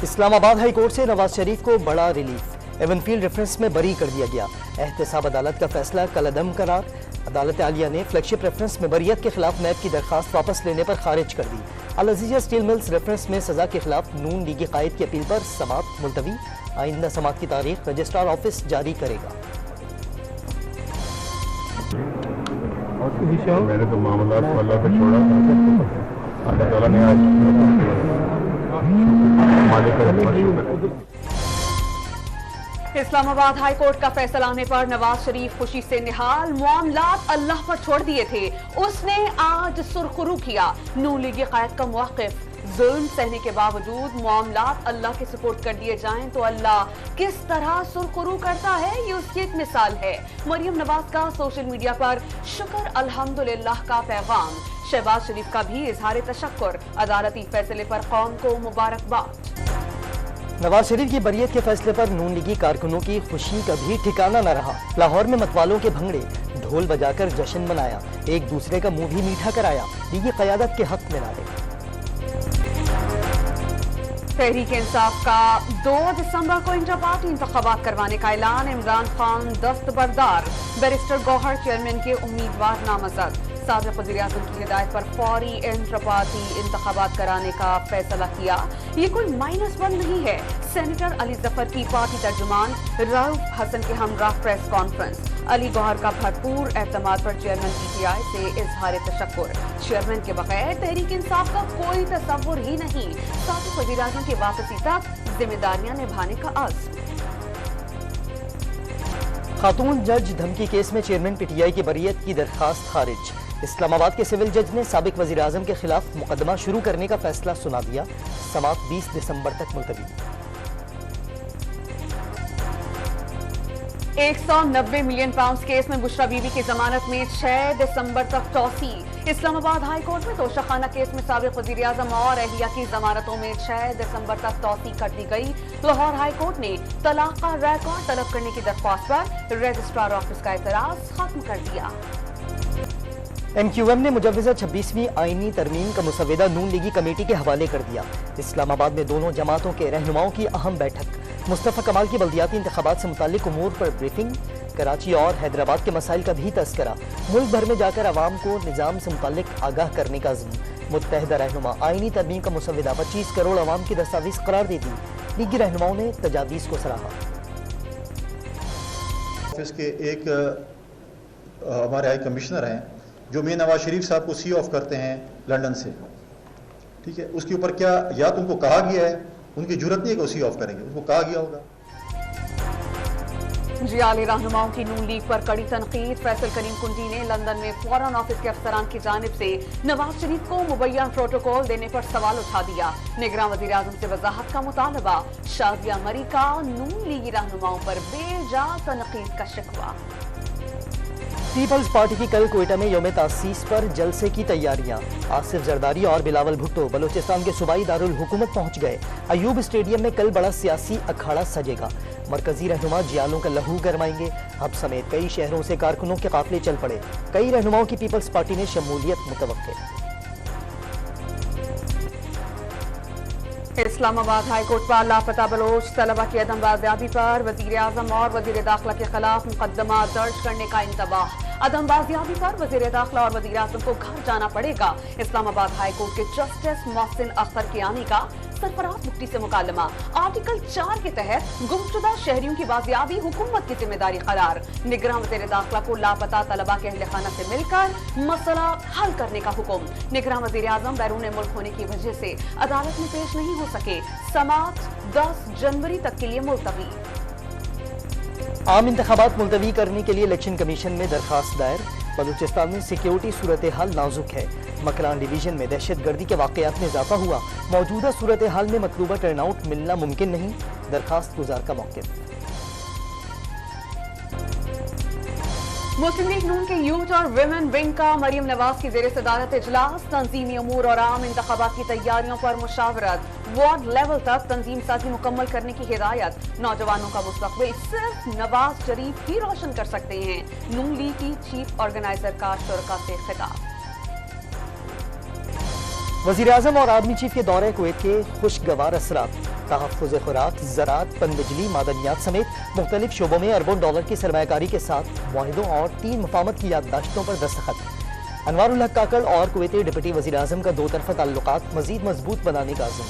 اسلام آباد high court سے نواز شریف کو بڑا ریلیف، ایونفیلڈ ریفرنس میں بری کر دیا گیا۔ احتساب عدالت کا فیصلہ کالعدم قرار۔ عدالت عالیہ نے فلیگ شپ ریفرنس میں بریت کے خلاف نیب کی درخواست واپس لینے پر خارج کر دی۔ العزیزیہ اسٹیل ملز ریفرنس میں سزا کے خلاف نون لیگی قائد کی اپیل پر سماعت ملتوی۔ آئندہ سماعت کی تاریخ رجسٹرار آفس جاری کرے گا۔ میں نے تو معاملات کو اللہ پہ چھوڑا، اللہ تعالیٰ نے آج مالک کا شکر۔ اسلام آباد ہائی کورٹ کا فیصلہ آنے پر نواز شریف خوشی سے نہال، معاملات اللہ پر چھوڑ دیے تھے، اس نے آج سرخرو کیا۔ نون لیگی قائد کا موقف، ظلم سہنے کے باوجود معاملات اللہ کے سپورٹ کر دیے جائیں تو اللہ کس طرح سرخرو کرتا ہے، یہ اس کی ایک مثال ہے۔ مریم نواز کا سوشل میڈیا پر شکر الحمدللہ کا پیغام، شہباز شریف کا بھی اظہار تشکر، عدالتی فیصلے پر قوم کو مبارکباد۔ نواز شریف کی بریت کے فیصلے پر نون لیگی کارکنوں کی خوشی کا بھی ٹھکانہ نہ رہا۔ لاہور میں متوالوں کے بھنگڑے، ڈھول بجا کر جشن منایا، ایک دوسرے کا منہ بھی میٹھا کرایا، لیگی قیادت کے حق میں نعرے۔ تحریک انصاف کا 2 دسمبر کو انٹر پارٹی انتخابات کروانے کا اعلان، عمران خان دستبردار، بیرسٹر گوہر چیئرمین کے امیدوار نامزد۔ سابق وزیر اعظم کی ہدایت پر فوری انٹر پارٹی انتخابات کرانے کا فیصلہ کیا۔ یہ کوئی -1 نہیں ہے۔ سینیٹر علی ظفر کی پارٹی ترجمان رؤف حسن کے ہمراہ پریس کانفرنس۔ علی گوہر کا بھرپور اعتماد پر چیئرمین PTI سے اظہار تشکر۔ چیئرمین کے بغیر تحریک انصاف کا کوئی تصور ہی نہیں۔ سابق وزیر اعظم کی واپسی تک ذمہ داریاں نبھانے کا عزم۔ خاتون جج دھمکی کیس میں چیئرمین PTI کی بریت کی درخواست خارج۔ اسلام آباد کے سول جج نے سابق وزیر اعظم کے خلاف مقدمہ شروع کرنے کا فیصلہ سنا دیا۔ سماعت 20 دسمبر تک ملتوی۔ 190 ملین پاؤنڈز کیس میں بشرا بی بی کی ضمانت میں 6 دسمبر تک توسیع۔ اسلام آباد ہائی کورٹ میں توشہ خانہ کیس میں سابق وزیر اعظم اور اہلیہ کی ضمانتوں میں 6 دسمبر تک توسیع کر دی گئی۔ لاہور ہائی کورٹ نے طلاق کا ریکارڈ طلب کرنے کی درخواست پر رجسٹرار آفس کا اعتراض ختم کر دیا۔ MQM نے مجوزہ 26ویں آئینی ترمیم کا مسودہ نون لیگی کمیٹی کے حوالے کر دیا۔ اسلام آباد میں دونوں جماعتوں کے رہنماؤں کی اہم بیٹھک۔ مصطفیٰ کمال کی بلدیاتی انتخابات سے متعلق امور پر بریفنگ۔ کراچی اور حیدرآباد کے مسائل کا بھی تذکرہ۔ ملک بھر میں جا کر عوام کو نظام سے متعلق آگاہ کرنے کا عزم۔ متحدہ رہنما آئینی ترمیم کا مسودہ 25 کروڑ عوام کی دستاویز قرار دے دی۔ لیگی رہنماؤں نے تجاویز کو سراہا۔ آفس کے ایک ہمارے ہائی کمشنر ہیں جو میں نواز شریف صاحب کو سی آف کرتے ہیں لنڈن سے، ٹھیک ہے، اس کے اوپر کیا یا تو ان کو کہا گیا ہے، ان کی جرت نہیں ہے کہ وہ سی آف کریں گے، ان کو کہا گیا ہوگا۔ جعلی رہنماؤں کی نون لیگ پر کڑی تنقید، فیصل کریم کنڈی نے لندن میں فورن آفس کے افسران کی جانب سے نواز شریف کو مبین پروٹوکول دینے پر سوال اٹھا دیا۔ نگراں وزیر اعظم سے وضاحت کا مطالبہ۔ شادیہ مری کا نون لیگی رہنماؤں پر بے جا تنقید کا شکوہ۔ پیپلز پارٹی کی کل کوئٹہ میں یوم تاسیس پر جلسے کی تیاریاں۔ آصف زرداری اور بلاول بھٹو بلوچستان کے صوبائی دارالحکومت پہنچ گئے۔ ایوب اسٹیڈیم میں کل بڑا سیاسی اکھاڑا سجے گا۔ مرکزی رہنما جیالوں کا لہو گرمائیں گے۔ ہب سمیت کئی شہروں سے کارکنوں کے قافلے چل پڑے۔ کئی رہنماؤں کی پیپلز پارٹی نے شمولیت متوقع۔ اسلام آباد ہائی کورٹ پر لاپتہ بلوچ طلبہ کی عدم بازیابی پر وزیر اعظم اور وزیر داخلہ کے خلاف مقدمہ درج کرنے کا انتباہ۔ عدم بازیابی پر وزیر داخلہ اور وزیر اعظم کو گھر جانا پڑے گا۔ اسلام آباد ہائی کورٹ کے جسٹس محسن اختر کیانی کا سرفراز مفتی سے مکالمہ۔ آرٹیکل 4 کے تحت گمشدہ شہریوں کی بازیابی حکومت کی ذمہ داری قرار۔ نگراں وزیر داخلہ کو لاپتہ طلبہ کے اہل خانہ سے مل کر مسئلہ حل کرنے کا حکم۔ نگراں وزیر اعظم بیرون ملک ہونے کی وجہ سے عدالت میں پیش نہیں ہو سکے۔ سماعت 10 جنوری تک کے لیے ملتوی۔ عام انتخابات ملتوی کرنے کے لیے الیکشن کمیشن میں درخواست دائر۔ بلوچستان میں سیکیورٹی صورتحال نازک ہے۔ مکران ڈویژن میں دہشت گردی کے واقعات میں اضافہ ہوا۔ موجودہ صورتحال میں مطلوبہ ٹرن آؤٹ ملنا ممکن نہیں، درخواست گزار کا موقف۔ مسلم لیگ نون کے یوتھ اور ویمن ونگ کا مریم نواز کی زیر صدارت اجلاس۔ تنظیمی امور اور عام انتخابات کی تیاریوں پر مشاورت۔ وارڈ لیول تک تنظیم سازی مکمل کرنے کی ہدایت۔ نوجوانوں کا مستقبل صرف نواز شریف ہی روشن کر سکتے ہیں۔ نون لیگ کی چیف آرگنائزر کا شرکاء سے خطاب۔ وزیر اعظم اور آرمی چیف کے دورہ کویت کے خوشگوار اثرات۔ तहफ़्फ़ुज़ खुराक, ज़राअत, पनबिजली, मादनियात समेत मुख्तलिफ शोबों में अरबों डॉलर की सरमायाकारी के साथ मुआहिदों और 3 मफाहमत की याददाश्तों पर दस्तखत। अनवारुल हक काकड़ और कुवैती डिप्टी वज़ीर आज़म का दो तरफ़ा ताल्लुकात मज़ीद मजबूत बनाने का अज़्म।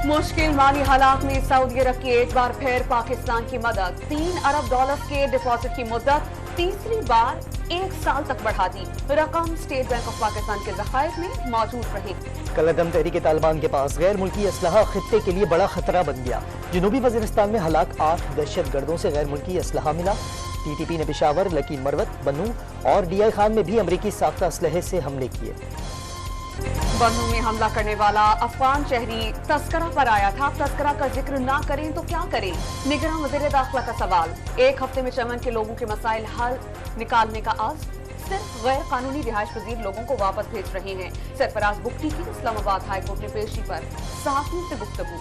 मुश्किल माली हालात में सऊदी अरब की एक बार फिर पाकिस्तान की मदद। 3 अरब डॉलर के डिपॉजिट की मुद्दत तीसरी बार 1 साल तक बढ़ा दी। रकम स्टेट बैंक ऑफ पाकिस्तान के ज़खायर में मौजूद रही। कलअदम तहरीक तालिबान के पास गैर मुल्की असलहा खित्ते के लिए बड़ा खतरा बन गया। जनूबी वज़ीरिस्तान में हलाक 8 दहशत गर्दों से गैर मुल्की असलहा मिला। TTP ने पेशावर, लकीम मरवत, बनू और DI खान में भी अमरीकी साख्ता असलहे से हमले किए। बनू में हमला करने वाला अफगान शहरी तस्करा पर आया था। तस्करा का जिक्र ना करें तो क्या करें? निगरान वज़ीर दाखिला का सवाल। 1 हफ्ते में चमन के लोगों के मसाइल हल निकालने का आज़म। सिर्फ गैर कानूनी रिहाइश पजीर लोगों को वापस भेज रहे हैं। सरफराज बुख्ती की इस्लामाबाद हाई कोर्ट में पेशी पर सहाफ़ियों से गुफ्तगू।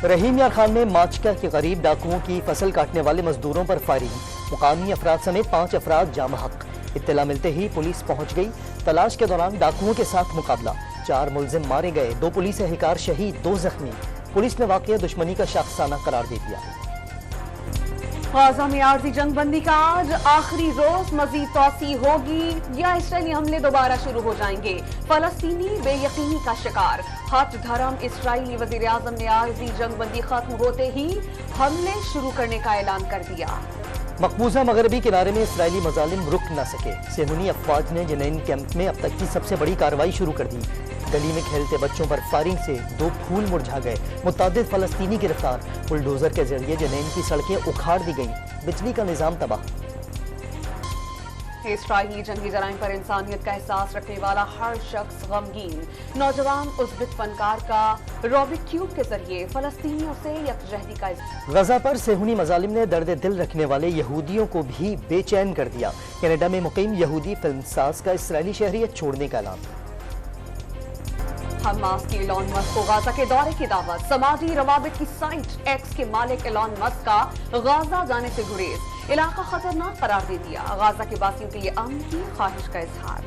रहीम यार खान में माचका के करीब डाकुओं की फसल काटने वाले मजदूरों पर फायरिंग। मुकामी अफराद समेत 5 अफराद जामहक। इत्तला मिलते ही पुलिस पहुंच गई। तलाश के दौरान डाकुओं के साथ मुकाबला। 4 मुलजिम मारे गए, 2 पुलिस एहलकार शहीद, 2 जख्मी। पुलिस ने वाक़या दुश्मनी का शाखसाना करार दे दिया। गाज़ा में आर्जी जंग बंदी का आज आखिरी रोज। मजीद तोसी होगी या इसराइली हमले दोबारा शुरू हो जाएंगे? फलस्तीनी बेयकीनी का शिकार। हट धर्म इसराइली वज़ीर आज़म ने आर्जी जंग बंदी खत्म होते ही हमले शुरू करने का ऐलान कर दिया। मकबूजा मगरबी किनारे में इसराइली मजालिम रुक न सके। सेहूनी अफवाज ने जनैन कैंप में अब तक की सबसे बड़ी कार्रवाई शुरू कर दी। गली में खेलते बच्चों पर फायरिंग से 2 फूल मुरझा गए। मुतअद्दिद फलस्तीनी गिरफ्तार। बुलडोजर के जरिए जनैन की सड़कें उखाड़ दी गईं। बिजली का निजाम तबाह। इसराइली जंगी जराइम पर इंसानियत का एहसास रखने वाला हर शख्स गमगीन। नौजवान उज़्बेक फनकार का रॉबिक क्यूब के जरिए फलस्तीनियों से यकजहती का गजा पर सेहूनी मजालिम ने दर्द दिल रखने वाले यहूदियों को भी बेचैन कर दिया। कनाडा में मुकीम यहूदी फिल्मसाज का इसराइली शहरियत छोड़ने का ऐलान। हमास की एलॉन मस्क को गाजा के दौरे की दावत। समाजी रवाबित की साइट एक्स के मालिक एलॉन मस्क का गाजा जाने से गुरेज। इलाका खतरनाक करार दे दिया। गाजा के वासियों के लिए अमन की ख्वाहिश का इजहार।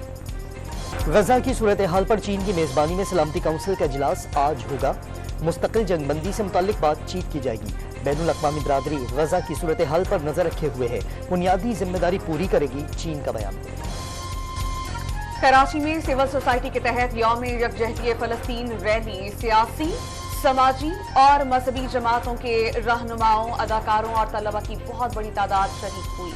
गजा की सूरत हाल पर चीन की मेजबानी में सलामती काउंसिल का इजलास आज होगा। मुस्तकिल जंगबंदी से मुताल्लिक बातचीत की जाएगी। बैनुल अक़वामी बिरादरी गजा की सूरत हाल पर नजर रखे हुए है। बुनियादी जिम्मेदारी पूरी करेगी, चीन का बयान। कराची में सिविल सोसाइटी के तहत यौम यकजहती फलस्तीन रैली सियासी, समाजी और मजहबी जमातों के रहनुमाओं, अदाकारों और तलबा की बहुत बड़ी तादाद शरीक हुई।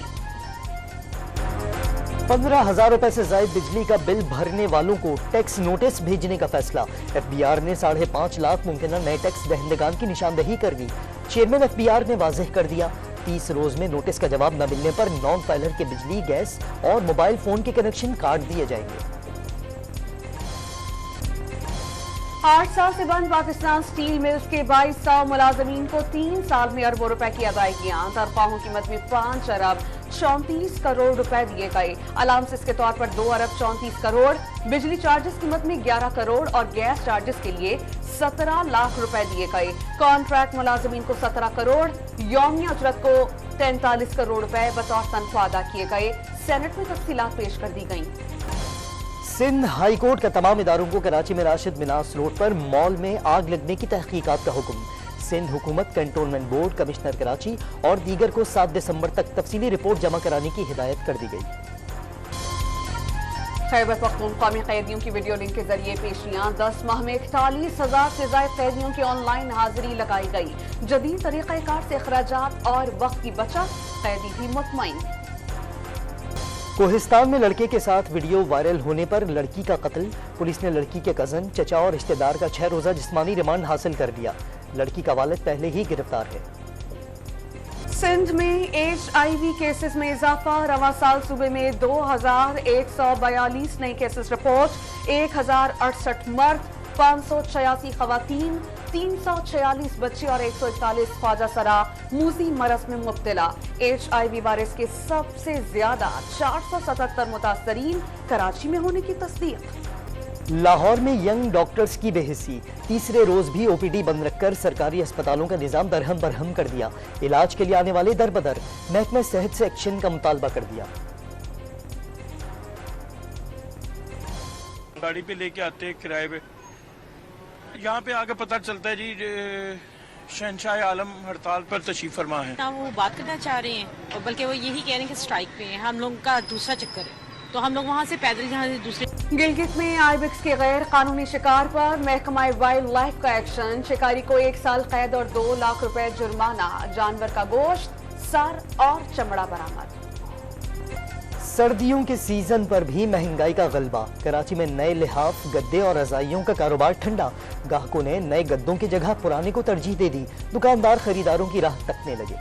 15,000 रुपए से ज़ायद बिजली का बिल भरने वालों को टैक्स नोटिस भेजने का फैसला। FBR ने 5.5 लाख मुमकिन नए टैक्स दहंदगान की निशानदही कर दी। चेयरमैन FBR ने वाज़ेह कर दिया 30 रोज में नोटिस का जवाब न मिलने पर नॉन फाइलर के बिजली, गैस और मोबाइल फोन के कनेक्शन काट दिए जाएंगे। 8 साल से बंद पाकिस्तान स्टील मिल्स के 2200 मुलाजमीन को 3 साल में अरबों रुपए की अदायगियां। तनख्वाहों की कीमत में 5 अरब 34 करोड़ रुपए दिए गए। अलाउंसेस के तौर पर 2 अरब 34 करोड़, बिजली चार्जेस कीमत में 11 करोड़ और गैस चार्जेस के लिए 17 लाख रुपए दिए गए। कॉन्ट्रैक्ट मुलाजमीन को 17 करोड़, यौमिया उजरत को 43 करोड़ रुपए बतौर तनख्वाह अदा किए गए। सेनेट में तफसीलात पेश कर दी गईं। सिंध हाई कोर्ट का तमाम इदारों को कराची में राशिद मिनास रोड पर मॉल में आग लगने की तहकीकात का हुक्म। सिंध हुकूमत, कंटोनमेंट बोर्ड, कमिश्नर कराची और दीगर को 7 दिसंबर तक तफसीली रिपोर्ट जमा कराने की हिदायत कर दी गई। खैबर पख्तूनख्वा में कैदियों की वीडियो लिंक के जरिए पेशियां। 10 माह में 41,000 से ज्यादा कैदियों की ऑनलाइन हाजिरी लगाई गई। जदीद तरीक़ाकार से अखराजात और वक्त की बचत, कैदी भी मुतमईन। कोहिस्तान में लड़के के साथ वीडियो वायरल होने पर लड़की का कत्ल। पुलिस ने लड़की के कजन, चचा और रिश्तेदार का 6 रोजा जिस्मानी रिमांड हासिल कर लिया। लड़की का वालिद पहले ही गिरफ्तार है। सिंध में HIV केसेस में इजाफा। रवां साल सूबे में 2142 नए केसेस रिपोर्ट। 1068 मर्द, 586 खवातीन, 346 बच्चे और 141 ख्वाजा सरा मूजी मरज में मुब्तला। HIV वायरस के सबसे ज्यादा 477 मुतासरीन कराची में होने की तस्दीक। लाहौर में यंग डॉक्टर्स की बेहिसी। तीसरे रोज भी OPD बंद रखकर सरकारी अस्पतालों का निजाम दरहम बरहम कर दिया। इलाज के लिए आने वाले दर बदर। महकमा सेहत से एक्शन का मुतालबा कर दिया। गाड़ी पे लेके आते हैं किराए पे, यहाँ पे आगे पता चलता है जी शहनशाह आलम हड़ताल पर तशरीफ फरमा है। ना वो बात करना चाह रहे हैं और बल्कि वो यही कह रहे हैं कि स्ट्राइक पे हैं। हम लोग का दूसरा चक्कर है तो हम लोग वहाँ से पैदल यहाँ से दूसरे। गिलगित में आइबेक्स के गैर कानूनी शिकार पर महकमा वाइल्ड लाइफ का एक्शन। शिकारी को 1 साल कैद और 2 लाख रुपए जुर्माना। जानवर का गोश्त, सर और चमड़ा बरामद। सर्दियों के सीजन पर भी महंगाई का गलबा। कराची में नए लिहाफ, गद्दे और रजाइयों का कारोबार ठंडा। ग्राहकों ने नए गद्दों की जगह पुराने को तरजीह दे दी। दुकानदार खरीदारों की राह तकने लगे।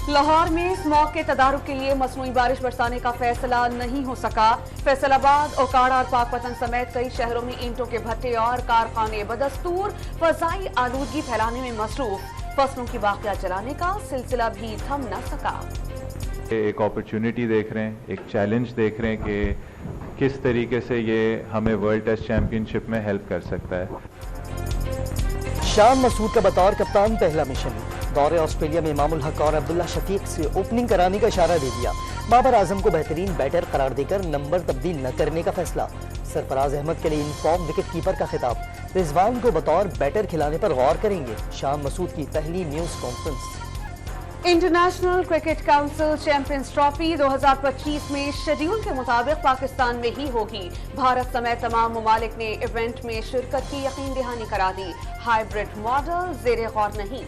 लाहौर में स्मॉग के तदारुक के लिए मसनूई बारिश बरसाने का फैसला नहीं हो सका। फैसलाबाद, ओकाड़ा और पाकपतन समेत कई शहरों में ईंटों के भट्टे और कारखाने बदस्तूर फजाई आलूदगी फैलाने में मसरूफ। फसलों की बाकियात जलाने का सिलसिला भी थम न सका। एक अपॉर्चुनिटी देख रहे हैं, एक चैलेंज देख रहे हैं कि किस तरीके से ये हमें वर्ल्ड टेस्ट चैंपियनशिप में हेल्प कर सकता है। शान मसूद का बतौर कप्तान पहला मिशन। दौरे ऑस्ट्रेलिया में इमामुल हक और अब्दुल्ला शफीक से ओपनिंग कराने का इशारा दे दिया। बाबर आजम को बेहतरीन बैटर करार देकर नंबर तब्दील न करने का फैसला। सरफराज अहमद के लिए इनफॉर्म विकेट कीपर का खिताब। रिजवान को बतौर बैटर खिलाने पर गौर करेंगे। शान मसूद की पहली news conference. International cricket council champions trophy 2025 में शेड्यूल के मुताबिक पाकिस्तान में ही होगी। भारत समेत तमाम ममालिक ने इवेंट में शिरकत की यकीन दहानी करा दी। हाइब्रिड मॉडल ज़ेरे गौर नहीं।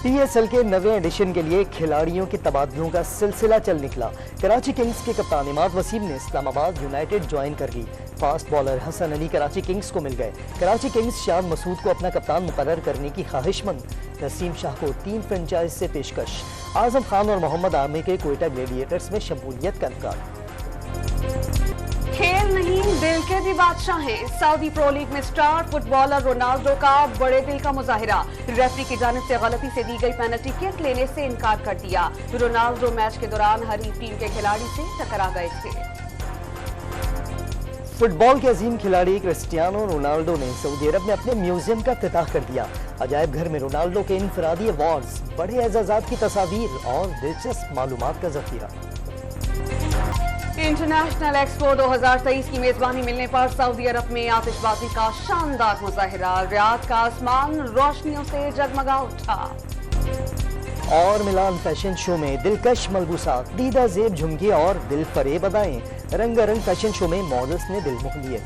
PSL के नवे एडिशन के लिए खिलाड़ियों के तबादलों का सिलसिला चल निकला। कराची किंग्स के कप्तान इमाद वसीम ने इस्लामाबाद यूनाइटेड ज्वाइन कर ली। Fast bowler Hasan Ali Karachi Kings को मिल गए। कराची किंग्स शान मसूद को अपना कप्तान मुकर्रर करने की ख्वाहिशमंद। नसीम शाह को 3 फ्रेंचाइज से पेशकश। आजम खान और मोहम्मद आमिर के कोयटा ग्लेडिएटर्स में शमूलियत का इम्कान। खेल नहीं, दिल के भी बादशाह हैं। सऊदी प्रो लीग में स्टार फुटबॉलर रोनाल्डो का बड़े दिल का मुजाहिरा। रेफरी की जानिब से गलती से दी गई पेनल्टी किक लेने से इनकार कर दिया। रोनाल्डो मैच के दौरान हरीफ टीम के खिलाड़ी से टकरा गए थे। फुटबॉल के अजीम खिलाड़ी क्रिस्टियानो रोनाल्डो ने सऊदी अरब में अपने म्यूजियम का इफ्तिताह कर दिया। अजायब घर में रोनाल्डो के इनफरादी अवार्ड्स, बड़े एजाजात की तस्वीर और दिलचस्प मालूमात का जखीरा। इंटरनेशनल एक्सपो 2023 की मेजबानी मिलने पर सऊदी अरब में आतिशबाजी का शानदार मुजाहिरा। रियाद का आसमान रोशनियों से जगमगा उठा। और मिलान फैशन शो में दिलकश मलबूसात, दीदा जेब झुमके और दिल फरेब अदाएं। रंगारंग फैशन शो में मॉडल्स ने दिल मोह लिए।